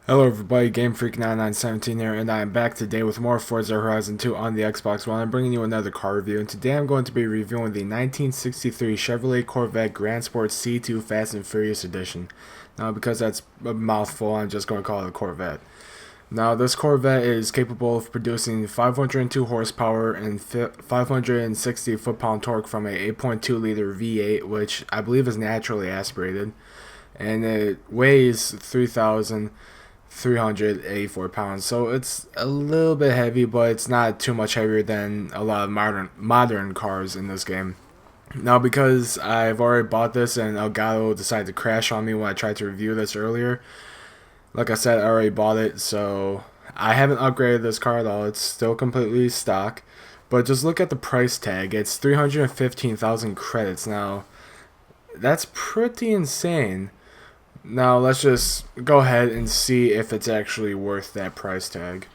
Hello everybody, Game Freak 9917 here, and I am back today with more Forza Horizon 2 on the Xbox One. I'm bringing you another car review, and today I'm going to be reviewing the 1963 Chevrolet Corvette Grand Sport C2 Fast and Furious Edition. Now, because that's a mouthful, I'm just going to call it a Corvette. Now, this Corvette is capable of producing 502 horsepower and 560 foot-pound torque from a 8.2 liter V8, which I believe is naturally aspirated, and it weighs 384 pounds, so it's a little bit heavy, but it's not too much heavier than a lot of modern cars in this game. Now, because I've already bought this and Elgato decided to crash on me when I tried to review this earlier, like I said, I already bought it, so I haven't upgraded this car at all. It's still completely stock, but just look at the price tag. It's 315,000 credits. Now, that's pretty insane. Now let's just go ahead and see if it's actually worth that price tag.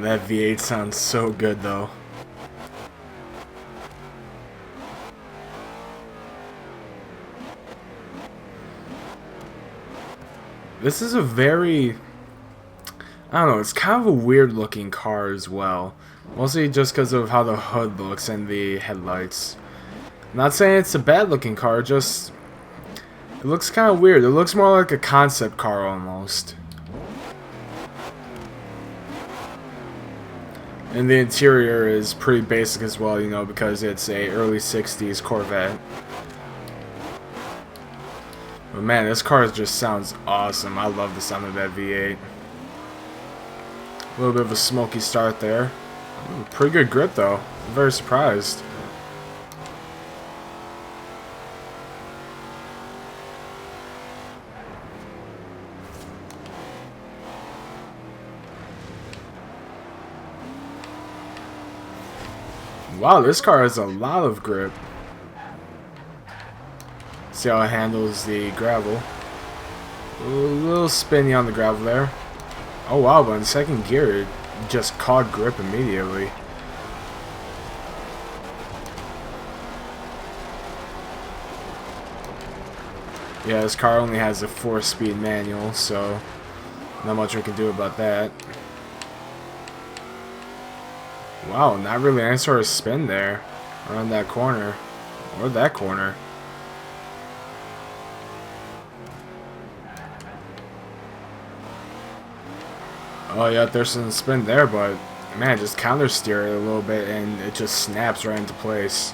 That V8 sounds so good though. This is a very, I don't know, it's kind of a weird looking car as well. Mostly just because of how the hood looks and the headlights. I'm not saying it's a bad looking car, just it looks kind of weird. It looks more like a concept car almost. And the interior is pretty basic as well, you know, because it's a early 60s Corvette. But man, this car just sounds awesome. I love the sound of that V8. A little bit of a smoky start there. Pretty good grip though. I'm very surprised. Wow, this car has a lot of grip. See how it handles the gravel. A little spinny on the gravel there. Oh wow, but in second gear, it just caught grip immediately. Yeah, this car only has a 4-speed manual, so not much we can do about that. Wow, not really any sort of spin there around that corner or that corner. Oh yeah, there's some spin there, but man, just counter steer it a little bit and it just snaps right into place.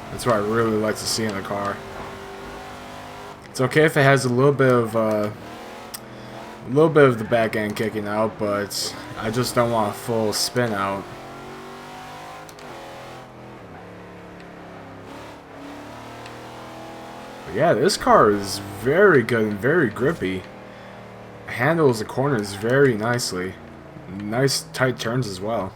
That's what I really like to see in the car. It's okay if it has a little bit of the back end kicking out, but I just don't want a full spin out. But yeah, this car is very good and very grippy. Handles the corners very nicely. Nice tight turns as well.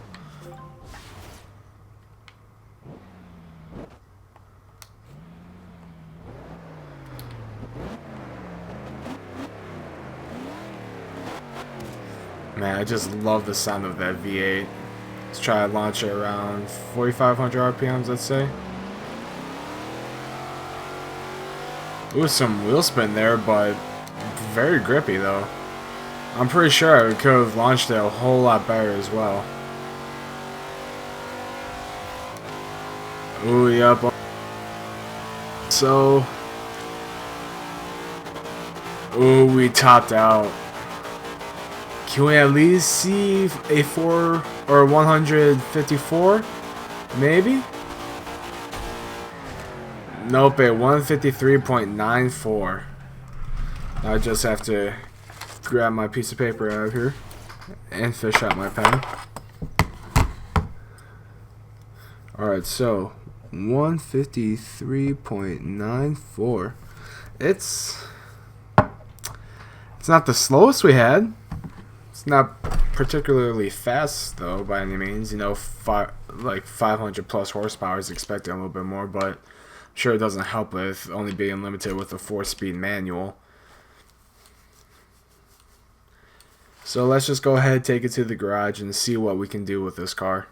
Man, I just love the sound of that V8. Let's try to launch it around 4,500 RPMs, let's say. Ooh, some wheel spin there, but very grippy though. I'm pretty sure I could have launched it a whole lot better as well. Ooh, yep. So, ooh, we topped out. Can we at least see a 4 or 154? Maybe? Nope, at 153.94. I just have to grab my piece of paper out of here and fish out my pen. Alright, so 153.94. It's not the slowest we had. It's not particularly fast though by any means. You know, like 500 plus horsepower is expected a little bit more, but sure it doesn't help with only being limited with a 4-speed manual. So let's just go ahead, take it to the garage, and see what we can do with this car.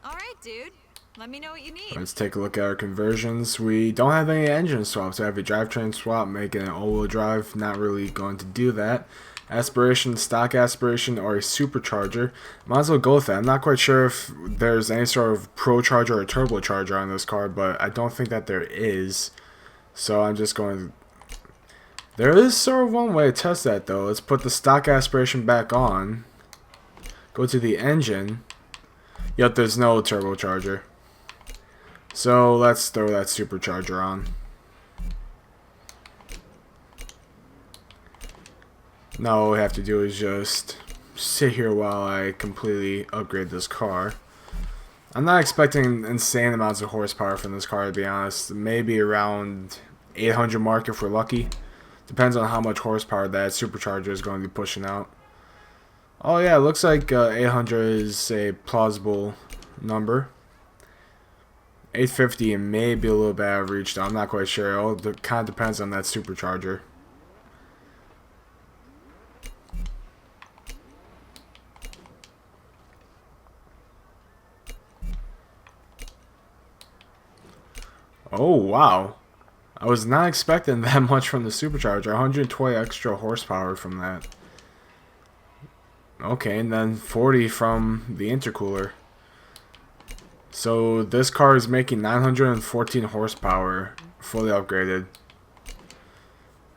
Alright, dude. Let me know what you need. Let's take a look at our conversions. We don't have any engine swaps. I have a drivetrain swap, making it all-wheel drive. Not really going to do that. Aspiration, stock aspiration, or a supercharger. Might as well go with that. I'm not quite sure if there's any sort of pro-charger or turbocharger on this car, but I don't think that there is. So I'm just going to... There is sort of one way to test that, though. Let's put the stock aspiration back on. Go to the engine. Yep, there's no turbocharger. So let's throw that supercharger on. Now all we have to do is just sit here while I completely upgrade this car. I'm not expecting insane amounts of horsepower from this car, to be honest. Maybe around 800 mark if we're lucky. Depends on how much horsepower that supercharger is going to be pushing out. Oh yeah, it looks like 800 is a plausible number. 850 and maybe a little bit out of reach, though. I'm not quite sure. It all kind of depends on that supercharger. Oh wow, I was not expecting that much from the supercharger. 120 extra horsepower from that. Okay, and then 40 from the intercooler. So this car is making 914 horsepower, fully upgraded.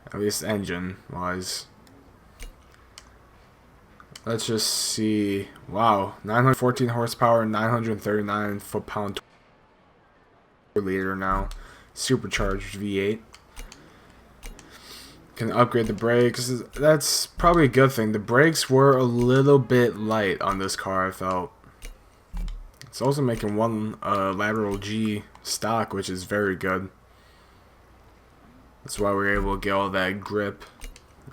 At least engine wise. Let's just see. Wow, 914 horsepower, 939 foot-pound per liter now. Supercharged V8. Can upgrade the brakes. That's probably a good thing. The brakes were a little bit light on this car, I felt. It's also making one lateral G stock, which is very good. That's why we're able to get all that grip.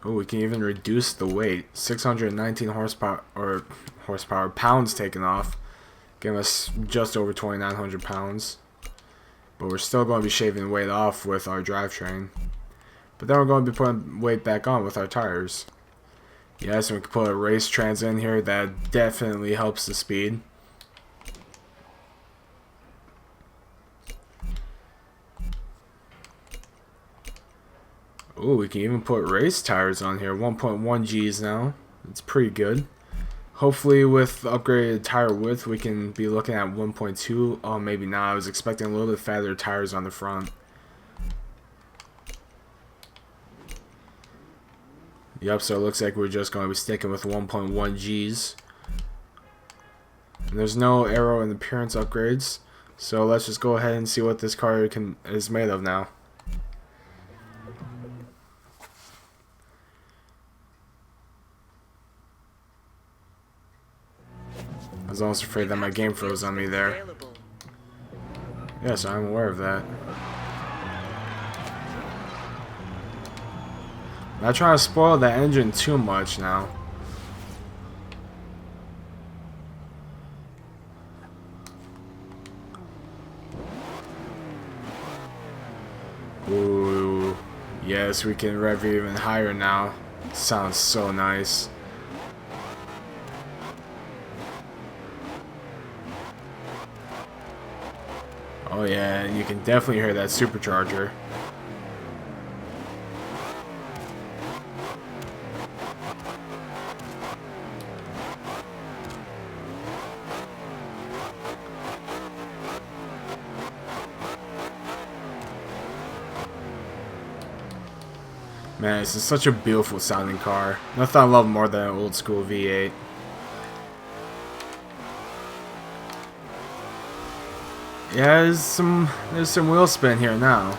Oh, we can even reduce the weight. 619 horsepower, pounds taken off, giving us just over 2,900 pounds. But we're still going to be shaving the weight off with our drivetrain. But then we're going to be putting weight back on with our tires. Yes, we can put a race trans in here. That definitely helps the speed. Ooh, we can even put race tires on here. 1.1 Gs now. It's pretty good. Hopefully with upgraded tire width we can be looking at 1.2. Oh, maybe not. I was expecting a little bit fatter tires on the front. Yep, so it looks like we're just going to be sticking with 1.1 Gs. And there's no aero and appearance upgrades. So let's just go ahead and see what this car is made of now. I was almost afraid that my game froze on me there. Yes, I'm aware of that. Not trying to spoil the engine too much now. Ooh, yes, we can rev even higher now. Sounds so nice. Oh yeah, and you can definitely hear that supercharger. Man, this is such a beautiful sounding car. Nothing I love more than an old school V8. Yeah, there's some wheel spin here now.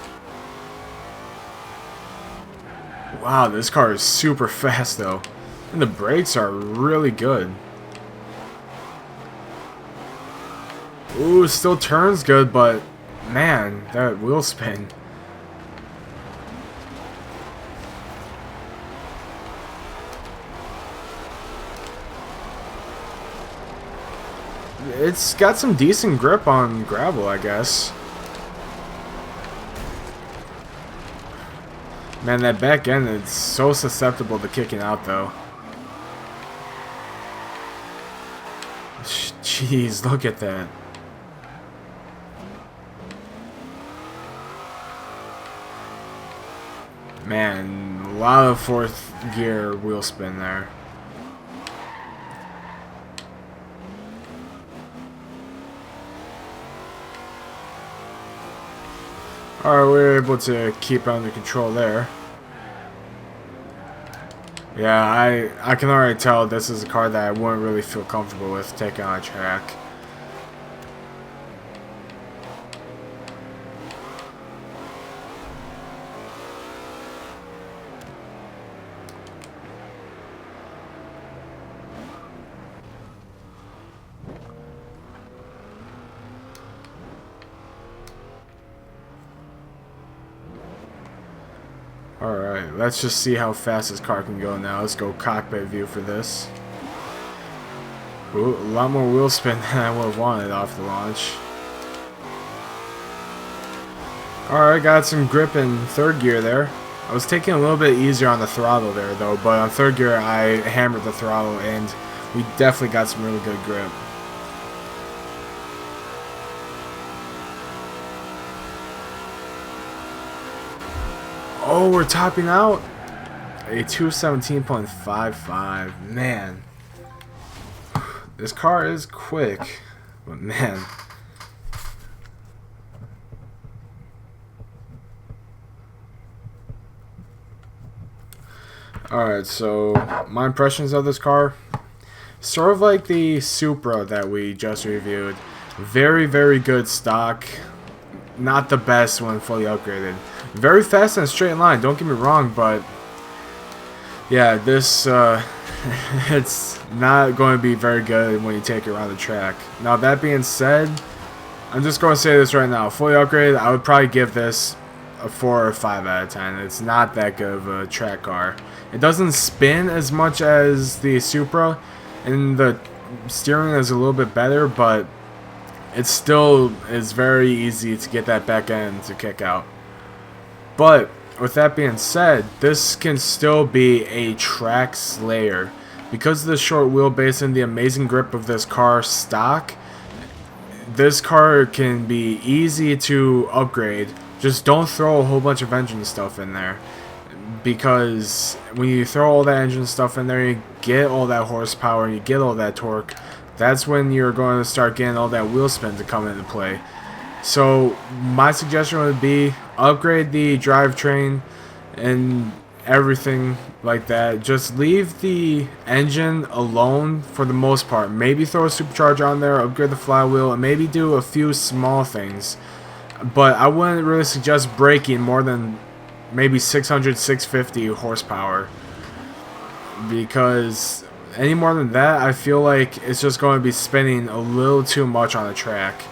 Wow, this car is super fast though. And the brakes are really good. Ooh, still turns good, but man, that wheel spin. it's got some decent grip on gravel, I guess. Man, that back end is so susceptible to kicking out, though. Jeez, look at that. Man, a lot of fourth gear wheel spin there. Alright, we were able to keep it under control there. Yeah, I can already tell this is a car that I wouldn't really feel comfortable with taking on a track. Alright, let's just see how fast this car can go now. Let's go cockpit view for this. Ooh, a lot more wheel spin than I would have wanted off the launch. Alright, got some grip in third gear there. I was taking a little bit easier on the throttle there though, but on third gear I hammered the throttle and we definitely got some really good grip. Oh, we're topping out a 217.55. Man, this car is quick, but man. Alright, so my impressions of this car, sort of like the Supra that we just reviewed. Very, very good stock. Not the best when fully upgraded. Very fast in a straight line, don't get me wrong, but yeah, this it's not going to be very good when you take it around the track. Now that being said, I'm just going to say this right now, fully upgraded, I would probably give this a 4 or 5 out of 10. It's not that good of a track car. It doesn't spin as much as the Supra, and the steering is a little bit better, but it still is very easy to get that back end to kick out. But with that being said, this can still be a track slayer. Because of the short wheelbase and the amazing grip of this car stock, this car can be easy to upgrade. Just don't throw a whole bunch of engine stuff in there. Because when you throw all that engine stuff in there, you get all that horsepower, you get all that torque. That's when you're going to start getting all that wheel spin to come into play. So my suggestion would be upgrade the drivetrain and everything like that. Just leave the engine alone for the most part. Maybe throw a supercharger on there, upgrade the flywheel, and maybe do a few small things. But I wouldn't really suggest braking more than maybe 600, 650 horsepower. Because any more than that, I feel like it's just going to be spinning a little too much on the track.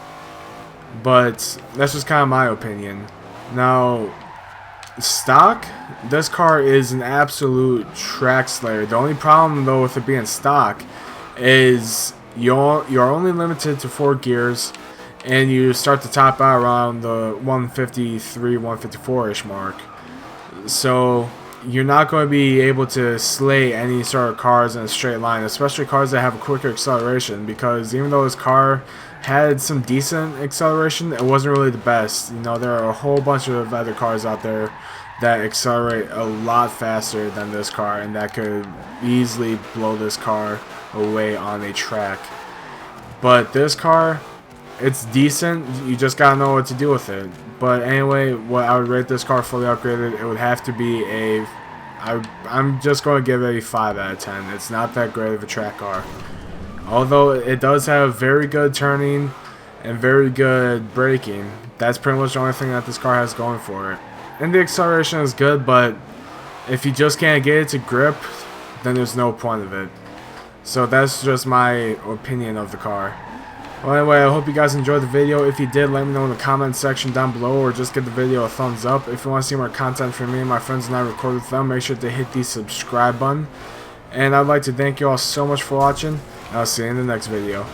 But that's just kind of my opinion. Now, stock, this car is an absolute track slayer. The only problem though with it being stock is you're only limited to 4 gears, and you start to top out around the 153, 154-ish mark. So you're not going to be able to slay any sort of cars in a straight line, especially cars that have a quicker acceleration, because even though this car had some decent acceleration, it wasn't really the best. You know, there are a whole bunch of other cars out there that accelerate a lot faster than this car, and that could easily blow this car away on a track. But this car, it's decent, you just gotta know what to do with it. But anyway, what I would rate this car fully upgraded, it would have to be a, I'm just going to give it a 5 out of 10. It's not that great of a track car. Although it does have very good turning and very good braking. That's pretty much the only thing that this car has going for it. And the acceleration is good, but if you just can't get it to grip, then there's no point of it. So that's just my opinion of the car. Well, anyway, I hope you guys enjoyed the video. If you did, let me know in the comment section down below, or just give the video a thumbs up. If you want to see more content from me and my friends and I record with them, make sure to hit the subscribe button. And I'd like to thank you all so much for watching, and I'll see you in the next video.